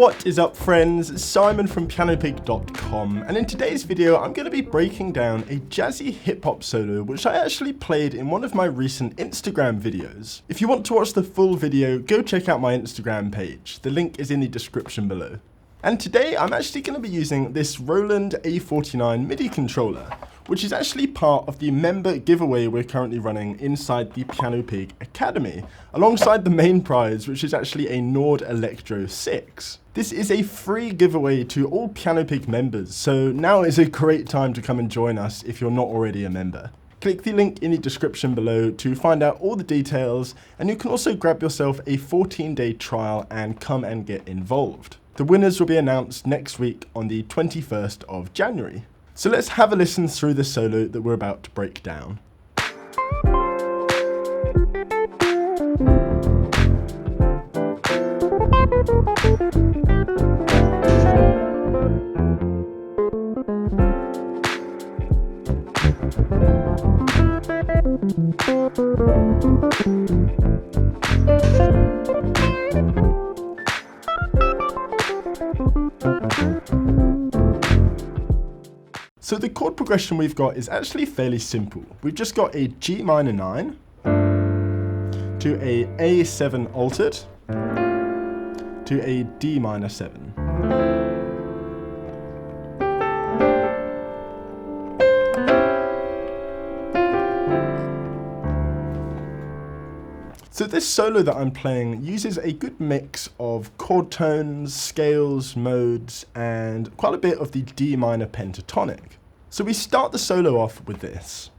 What is up, friends? It's Simon from PianoPig.com, and in today's video I'm going to be breaking down a jazzy hip-hop solo which I actually played in one of my recent Instagram videos. If you want to watch the full video, go check out my Instagram page. The link is in the description below. And today I'm actually going to be using this Roland A49 MIDI controller, which is actually part of the member giveaway we're currently running inside the PianoPig Academy, alongside the main prize, which is actually a Nord Electro 6. This is a free giveaway to all PianoPig members, so now is a great time to come and join us if you're not already a member. Click the link in the description below to find out all the details, and you can also grab yourself a 14-day trial and come and get involved. The winners will be announced next week on the 21st of January. So let's have a listen through the solo that we're about to break down. So the chord progression we've got is actually fairly simple. We've just got a G minor 9 to a A7 altered to a D minor 7. So this solo that I'm playing uses a good mix of chord tones, scales, modes, and quite a bit of the D minor pentatonic. So we start the solo off with this.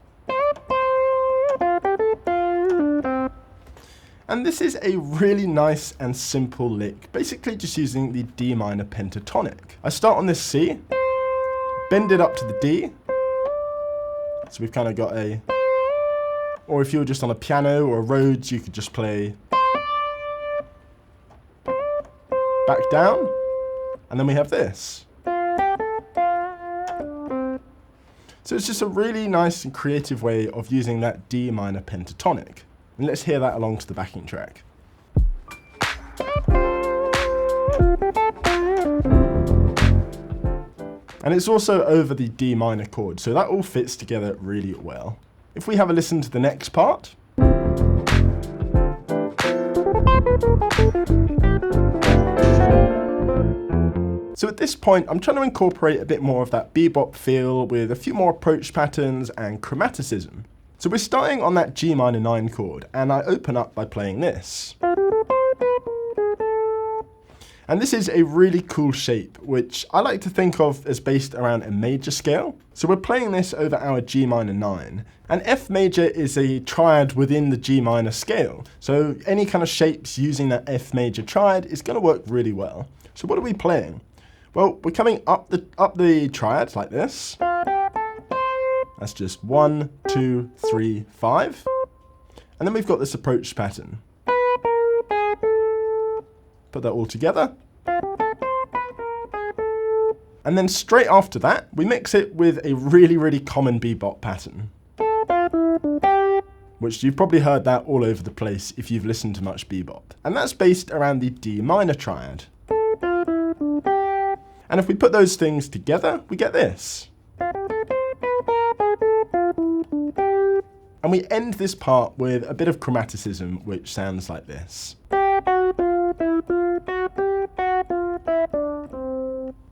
And this is a really nice and simple lick, basically just using the D minor pentatonic. I start on this C, bend it up to the D. So we've kind of got a, or if you were just on a piano or a Rhodes, you could just play back down, and then we have this. So it's just a really nice and creative way of using that D minor pentatonic. And let's hear that along to the backing track. And it's also over the D minor chord, so that all fits together really well. If we have a listen to the next part. So at this point, I'm trying to incorporate a bit more of that bebop feel with a few more approach patterns and chromaticism. So we're starting on that G minor 9 chord, and I open up by playing this. And this is a really cool shape, which I like to think of as based around a major scale. So we're playing this over our G minor 9, and F major is a triad within the G minor scale. So any kind of shapes using that F major triad is going to work really well. So what are we playing? Well, we're coming up the triad like this. That's just 1, 2, 3, 5. And then we've got this approach pattern. Put that all together. And then straight after that, we mix it with a really, really common bebop pattern, which you've probably heard that all over the place if you've listened to much bebop. And that's based around the D minor triad. And if we put those things together, we get this. And we end this part with a bit of chromaticism, which sounds like this.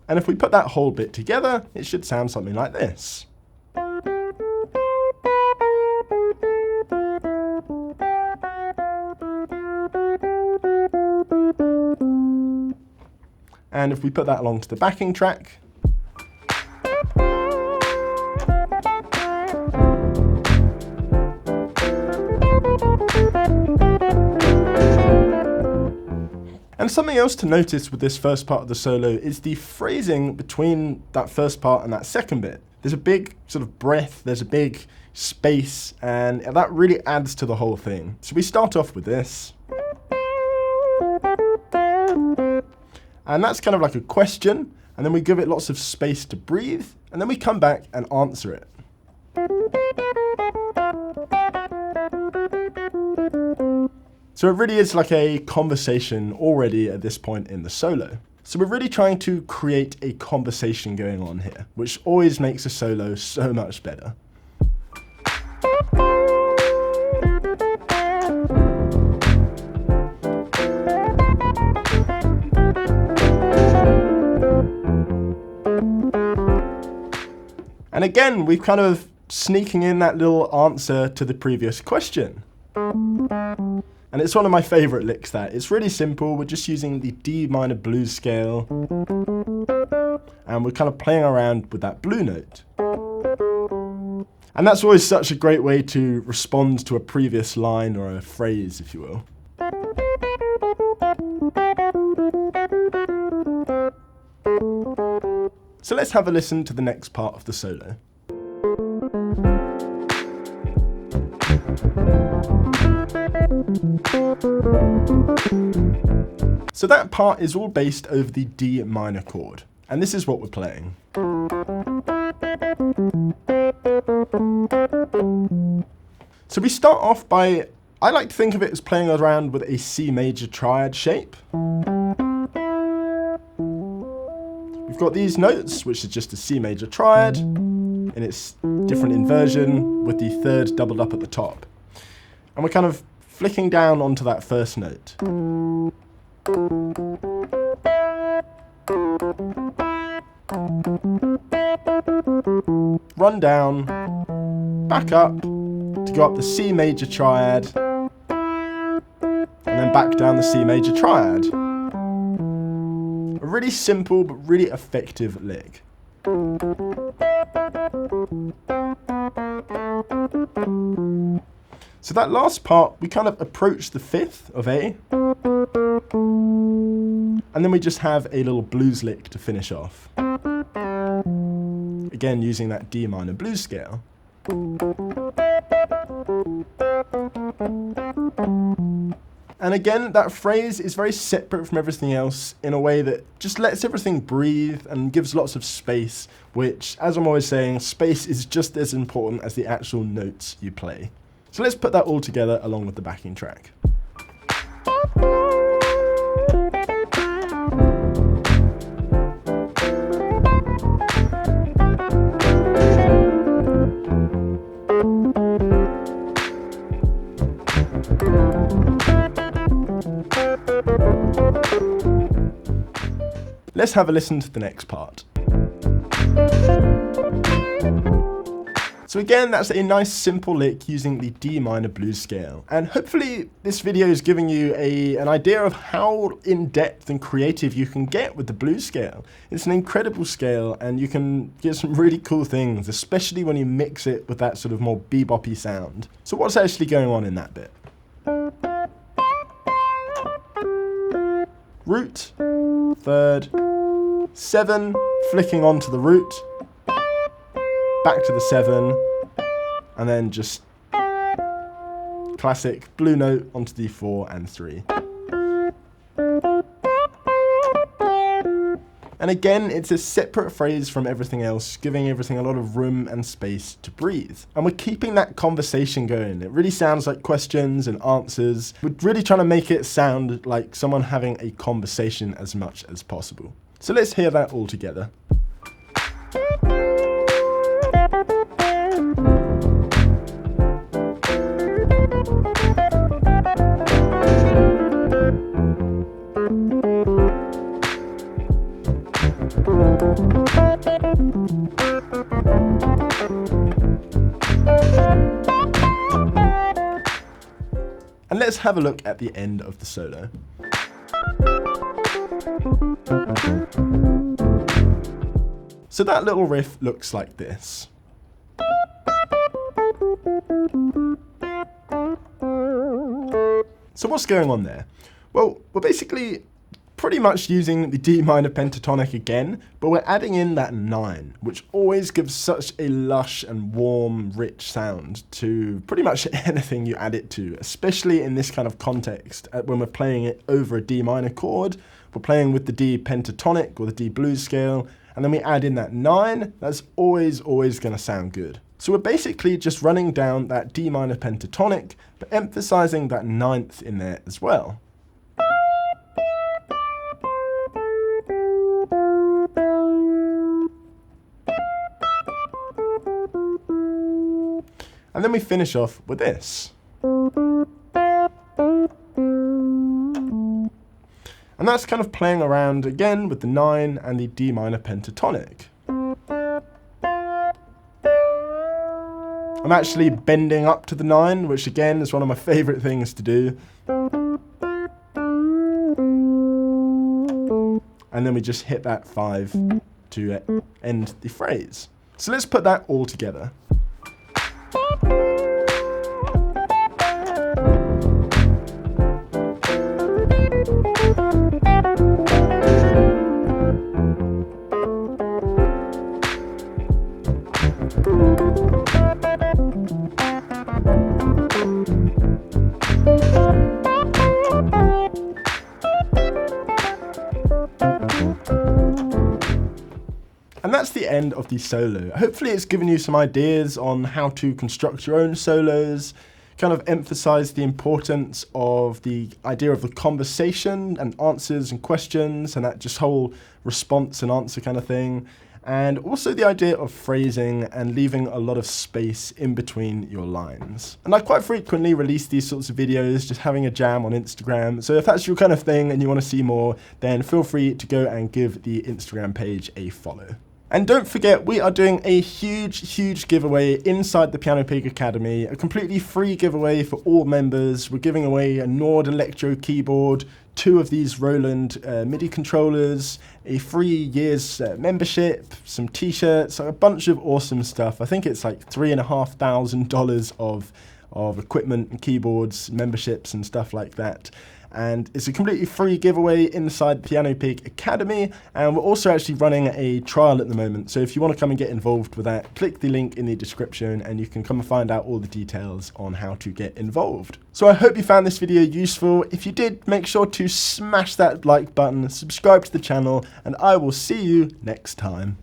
And if we put that whole bit together, it should sound something like this. And if we put that along to the backing track, and something else to notice with this first part of the solo is the phrasing between that first part and that second bit. There's a big sort of breath, there's a big space, and that really adds to the whole thing. So we start off with this. And that's kind of like a question, and then we give it lots of space to breathe, and then we come back and answer it. So it really is like a conversation already at this point in the solo. So we're really trying to create a conversation going on here, which always makes a solo so much better. And again, we're kind of sneaking in that little answer to the previous question. And it's one of my favorite licks, that. It's really simple. We're just using the D minor blues scale. And we're kind of playing around with that blue note. And that's always such a great way to respond to a previous line or a phrase, if you will. So let's have a listen to the next part of the solo. So that part is all based over the D minor chord, and this is what we're playing. So we start off by, I like to think of it as playing around with a C major triad shape. We've got these notes, which is just a C major triad in its different inversion with the third doubled up at the top. And we're kind of flicking down onto that first note. Run down, back up to go up the C major triad, and then back down the C major triad. A really simple but really effective lick. So that last part, we kind of approach the fifth of A, and then we just have a little blues lick to finish off. Again, using that D minor blues scale. And again, that phrase is very separate from everything else in a way that just lets everything breathe and gives lots of space, which, as I'm always saying, space is just as important as the actual notes you play. So let's put that all together along with the backing track. Let's have a listen to the next part. So again, that's a nice simple lick using the D minor blues scale. And hopefully this video is giving you an idea of how in-depth and creative you can get with the blues scale. It's an incredible scale and you can get some really cool things, especially when you mix it with that sort of more bebop-y sound. So what's actually going on in that bit? Root, third, 7, flicking onto the root, back to the 7, and then just classic blue note onto the 4 and 3. And again, it's a separate phrase from everything else, giving everything a lot of room and space to breathe. And we're keeping that conversation going. It really sounds like questions and answers. We're really trying to make it sound like someone having a conversation as much as possible. So let's hear that all together. And let's have a look at the end of the solo. So that little riff looks like this. So what's going on there? Well, we're basically pretty much using the D minor pentatonic again, but we're adding in that 9, which always gives such a lush and warm, rich sound to pretty much anything you add it to, especially in this kind of context. When we're playing it over a D minor chord, we're playing with the D pentatonic or the D blues scale, and then we add in that 9, that's always going to sound good. So we're basically just running down that D minor pentatonic, but emphasizing that 9th in there as well. And then we finish off with this. And that's kind of playing around again with the 9 and the D minor pentatonic. I'm actually bending up to the 9, which again is one of my favourite things to do. And then we just hit that 5 to end the phrase. So let's put that all together. And that's the end of the solo. Hopefully it's given you some ideas on how to construct your own solos, kind of emphasize the importance of the idea of the conversation and answers and questions and that just whole response and answer kind of thing. And also the idea of phrasing and leaving a lot of space in between your lines. And I quite frequently release these sorts of videos, just having a jam on Instagram. So if that's your kind of thing and you want to see more, then feel free to go and give the Instagram page a follow. And don't forget, we are doing a huge giveaway inside the PianoPig Academy, a completely free giveaway for all members. We're giving away a Nord Electro keyboard, 2 of these Roland MIDI controllers, a 3 years membership, some t-shirts, a bunch of awesome stuff. I think it's like $3,500 of equipment and keyboards, memberships and stuff like that. And it's a completely free giveaway inside the PianoPig Academy, and we're also actually running a trial at the moment, so if you want to come and get involved with that, click the link in the description and you can come and find out all the details on how to get involved. So I hope you found this video useful. If you did, make sure to smash that like button, subscribe to the channel, and I will see you next time.